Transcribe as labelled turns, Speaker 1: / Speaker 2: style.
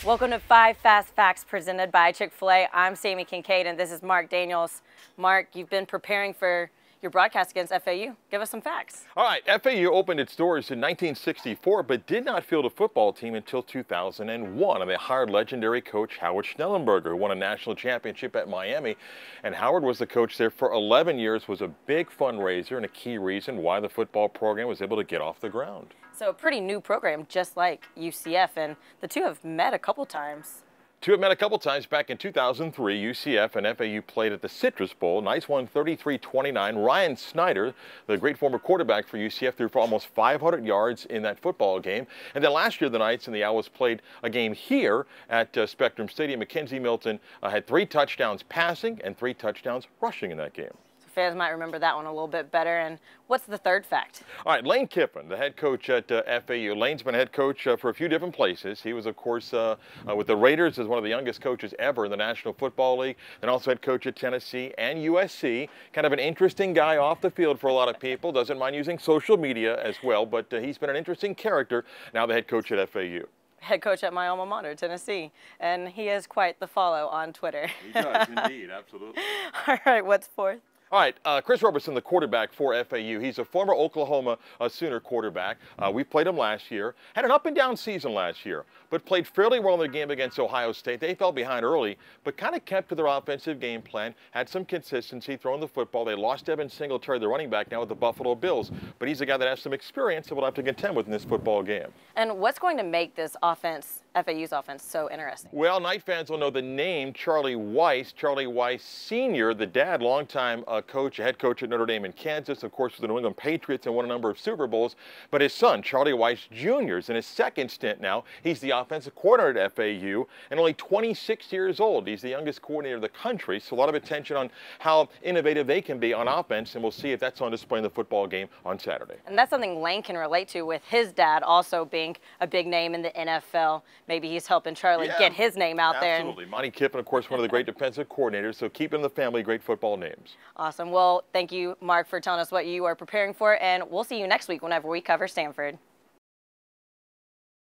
Speaker 1: Welcome to 5 Fast Facts presented by Chick-fil-A. I'm Sami Kincaid and this is Marc Daniels. Marc, you've been preparing for your broadcast against FAU. Give us some facts.
Speaker 2: All right, FAU opened its doors in 1964 but did not field a football team until 2001. And they hired legendary coach Howard Schnellenberger, who won a national championship at Miami. And Howard was the coach there for 11 years, was a big fundraiser and a key reason why the football program was able to get off the ground.
Speaker 1: So a pretty new program, just like UCF, and the two have met a couple times.
Speaker 2: Two have met a couple times. Back in 2003, UCF and FAU played at the Citrus Bowl. Nice one, 33-29. Ryan Snyder, the great former quarterback for UCF, threw for almost 500 yards in that football game. And then last year, the Knights and the Owls played a game here at Spectrum Stadium. Mackenzie Milton had 3 touchdowns passing and 3 touchdowns rushing in that game.
Speaker 1: Fans might remember that one a little bit better. And what's the third fact?
Speaker 2: All right, Lane Kiffin, the head coach at FAU. Lane's been head coach for a few different places. He was, of course, with the Raiders as one of the youngest coaches ever in the National Football League, and also head coach at Tennessee and USC. Kind of an interesting guy off the field for a lot of people. Doesn't mind using social media as well, but he's been an interesting character. Now the head coach at FAU.
Speaker 1: Head coach at my alma mater, Tennessee, and he is quite the follow on Twitter.
Speaker 2: He does, indeed, absolutely.
Speaker 1: All right, what's fourth?
Speaker 2: All right, Chris Robertson, the quarterback for FAU. He's a former Oklahoma Sooner quarterback. We played him last year. Had an up-and-down season last year, but played fairly well in the game against Ohio State. They fell behind early, but kind of kept to their offensive game plan, had some consistency throwing the football. They lost Devin Singletary, the running back, now with the Buffalo Bills, but he's a guy that has some experience and will have to contend with in this football game.
Speaker 1: And what's going to make this offense, FAU's offense, so interesting?
Speaker 2: Well, Knight fans will know the name Charlie Weis. Charlie Weis Sr., the dad, longtime coach, head coach at Notre Dame in Kansas, of course, with the New England Patriots and won a number of Super Bowls. But his son, Charlie Weis Jr., is in his second stint now. He's the offensive coordinator at FAU and only 26 years old. He's the youngest coordinator of the country, so a lot of attention on how innovative they can be on offense, and we'll see if that's on display in the football game on Saturday.
Speaker 1: And that's something Lane can relate to with his dad also being a big name in the NFL. Maybe he's helping Charlie get his name out there.
Speaker 2: Absolutely. Monty Kiffin, of course, one of the great defensive coordinators, so keep in the family great football names.
Speaker 1: Awesome. Well, thank you, Marc, for telling us what you are preparing for, and we'll see you next week whenever we cover Stanford.